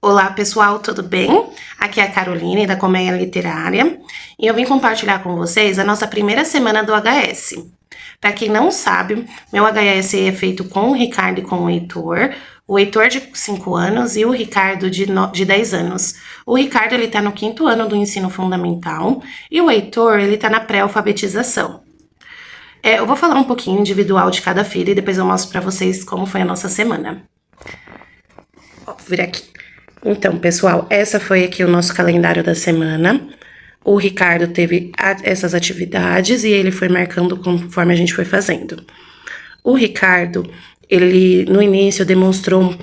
Olá pessoal, tudo bem? Aqui é a Caroline da Colmeia Literária e eu vim compartilhar com vocês a nossa primeira semana do HS. Para quem não sabe, meu HS é feito com o Ricardo e com o Heitor de 5 anos e o Ricardo de 10 anos. O Ricardo ele tá no 5º ano do ensino fundamental e o Heitor ele tá na pré-alfabetização. Eu vou falar um pouquinho individual de cada filho e depois eu mostro para vocês como foi a nossa semana. Vou vir aqui. Então, pessoal, essa foi aqui o nosso calendário da semana. O Ricardo teve essas atividades e ele foi marcando conforme a gente foi fazendo. O Ricardo, ele no início demonstrou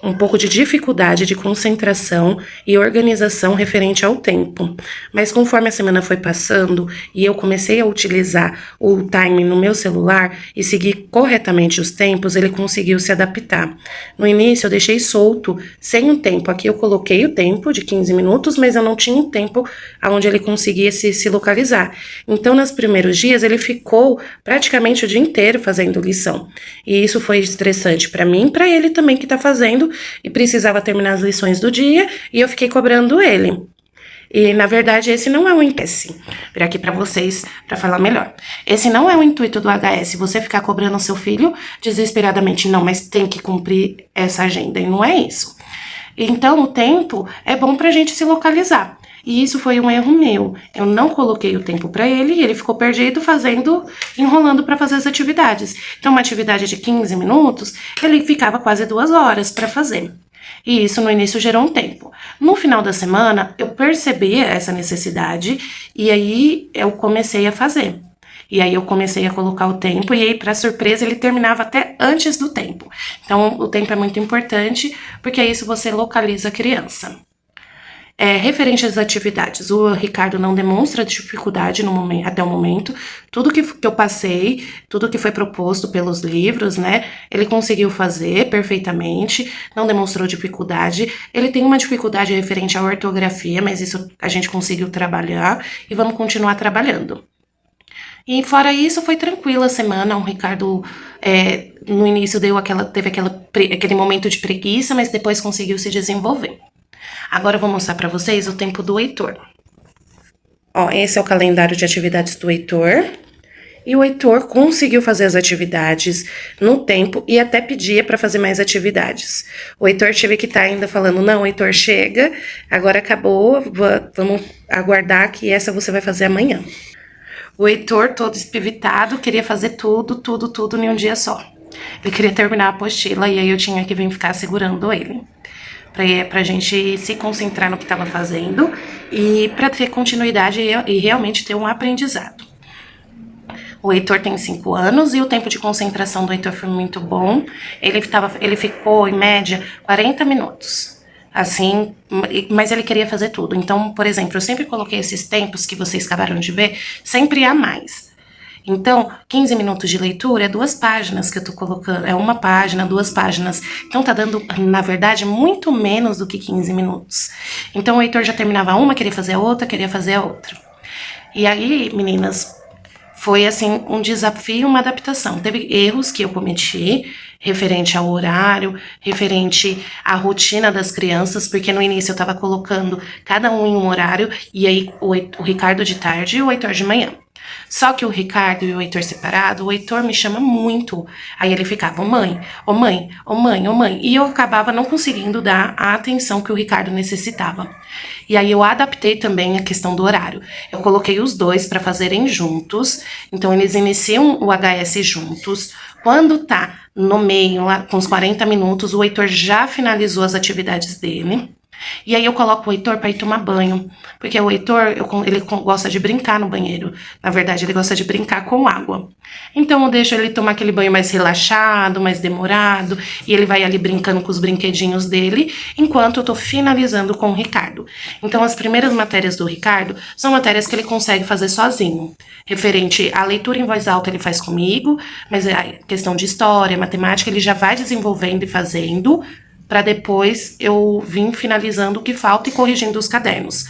um pouco de dificuldade de concentração e organização referente ao tempo. Mas conforme a semana foi passando e eu comecei a utilizar o time no meu celular e seguir corretamente os tempos, ele conseguiu se adaptar. No início eu deixei solto, sem um tempo. Aqui eu coloquei o tempo de 15 minutos, mas eu não tinha um tempo onde ele conseguia se localizar. Então, nos primeiros dias, ele ficou praticamente o dia inteiro fazendo lição. E isso foi estressante para mim e para ele também que tá fazendo e precisava terminar as lições do dia e eu fiquei cobrando ele. E na verdade esse não é o intuito, vir aqui para vocês para falar melhor. Esse não é o intuito do HS, você ficar cobrando o seu filho desesperadamente, não, mas tem que cumprir essa agenda e não é isso. Então o tempo é bom pra gente se localizar. E isso foi um erro meu. Eu não coloquei o tempo para ele e ele ficou perdido enrolando para fazer as atividades. Então, uma atividade de 15 minutos, ele ficava quase 2 horas para fazer. E isso no início gerou um tempo. No final da semana, eu percebi essa necessidade e aí eu comecei a fazer. E aí eu comecei a colocar o tempo e aí, para surpresa, ele terminava até antes do tempo. Então, o tempo é muito importante porque é isso você localiza a criança. Referente às atividades, o Ricardo não demonstra dificuldade até o momento. Tudo que eu passei, tudo que foi proposto pelos livros, né, ele conseguiu fazer perfeitamente, não demonstrou dificuldade. Ele tem uma dificuldade referente à ortografia, mas isso a gente conseguiu trabalhar e vamos continuar trabalhando. E fora isso, foi tranquila a semana. O Ricardo, no início, teve aquele momento de preguiça, mas depois conseguiu se desenvolver. Agora eu vou mostrar para vocês o tempo do Heitor. Esse é o calendário de atividades do Heitor. E o Heitor conseguiu fazer as atividades no tempo e até pedia para fazer mais atividades. O Heitor teve que estar ainda falando, não, Heitor, chega, agora acabou, vamos aguardar que essa você vai fazer amanhã. O Heitor, todo espivitado, queria fazer tudo em um dia só. Ele queria terminar a apostila e aí eu tinha que vir ficar segurando ele. Pra gente se concentrar no que estava fazendo e para ter continuidade e realmente ter um aprendizado. O Heitor tem 5 anos e o tempo de concentração do Heitor foi muito bom. Ele ficou, em média, 40 minutos. Assim, mas ele queria fazer tudo. Então, por exemplo, eu sempre coloquei esses tempos que vocês acabaram de ver, sempre a mais. Então, 15 minutos de leitura é 2 páginas que eu tô colocando, é 1 página, 2 páginas. Então, tá dando, na verdade, muito menos do que 15 minutos. Então, o Heitor já terminava uma, queria fazer a outra. E aí, meninas, foi assim, um desafio, uma adaptação. Teve erros que eu cometi, referente ao horário, referente à rotina das crianças, porque no início eu tava colocando cada um em um horário, e aí o Ricardo de tarde e o Heitor de manhã. Só que o Ricardo e o Heitor separado, o Heitor me chama muito. Aí ele ficava, ô mãe, ô mãe, ô mãe, ô mãe. E eu acabava não conseguindo dar a atenção que o Ricardo necessitava. E aí eu adaptei também a questão do horário. Eu coloquei os 2 para fazerem juntos. Então eles iniciam o HS juntos. Quando tá no meio, lá com os 40 minutos, o Heitor já finalizou as atividades dele. E aí eu coloco o Heitor para ir tomar banho, porque o Heitor, ele gosta de brincar no banheiro. Na verdade, ele gosta de brincar com água. Então eu deixo ele tomar aquele banho mais relaxado, mais demorado, e ele vai ali brincando com os brinquedinhos dele, enquanto eu tô finalizando com o Ricardo. Então as primeiras matérias do Ricardo são matérias que ele consegue fazer sozinho. Referente à leitura em voz alta ele faz comigo, mas a questão de história, matemática, ele já vai desenvolvendo e fazendo, para depois eu vir finalizando o que falta e corrigindo os cadernos.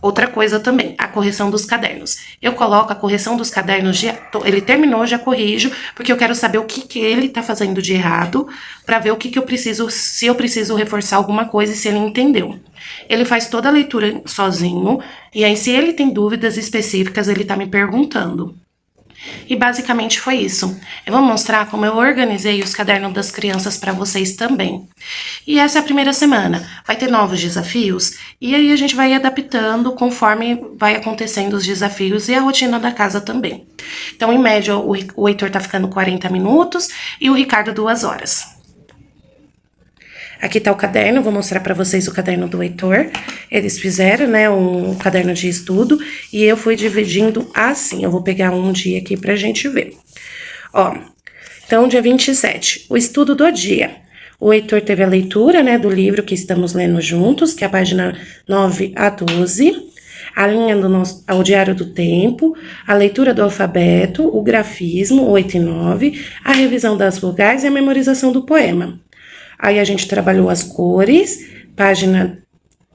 Outra coisa também, a correção dos cadernos. Eu coloco a correção dos cadernos, ele terminou, já corrijo, porque eu quero saber o que ele tá fazendo de errado, para ver o que eu preciso, se eu preciso reforçar alguma coisa e se ele entendeu. Ele faz toda a leitura sozinho, e aí se ele tem dúvidas específicas, ele tá me perguntando. E basicamente foi isso. Eu vou mostrar como eu organizei os cadernos das crianças para vocês também. E essa é a primeira semana. Vai ter novos desafios e aí a gente vai adaptando conforme vai acontecendo os desafios e a rotina da casa também. Então, em média, o Heitor tá ficando 40 minutos e o Ricardo 2 horas. Aqui tá o caderno, vou mostrar pra vocês o caderno do Heitor. Eles fizeram, né, um caderno de estudo e eu fui dividindo assim. Eu vou pegar um dia aqui pra gente ver. Ó, então, dia 27, o estudo do dia. O Heitor teve a leitura, né, do livro que estamos lendo juntos, que é a página 9 a 12. A linha do ao Diário do Tempo, a leitura do alfabeto, o grafismo, 8 e 9, a revisão das vogais e a memorização do poema. Aí a gente trabalhou as cores, página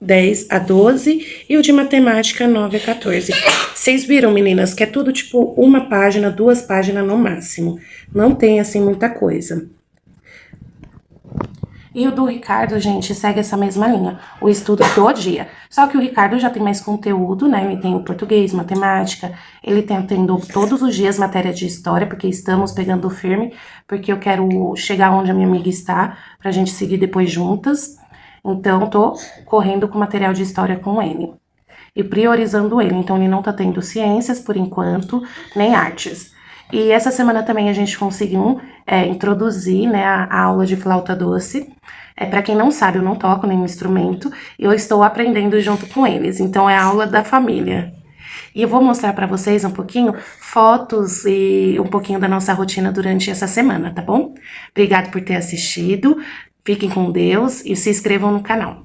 10 a 12 e o de matemática 9 a 14. Vocês viram, meninas, que é tudo tipo uma página, 2 páginas no máximo. Não tem assim muita coisa. E o do Ricardo, gente, segue essa mesma linha, o estudo do dia. Só que o Ricardo já tem mais conteúdo, né? Ele tem o português, matemática, ele tem tendo todos os dias matéria de história, porque estamos pegando firme, porque eu quero chegar onde a minha amiga está, pra gente seguir depois juntas. Então, tô correndo com material de história com ele. E priorizando ele, então ele não tá tendo ciências por enquanto, nem artes. E essa semana também a gente conseguiu introduzir, né, a aula de flauta doce. Para quem não sabe, eu não toco nenhum instrumento, eu estou aprendendo junto com eles, então é a aula da família. E eu vou mostrar para vocês um pouquinho fotos e um pouquinho da nossa rotina durante essa semana, tá bom? Obrigado por ter assistido, fiquem com Deus e se inscrevam no canal.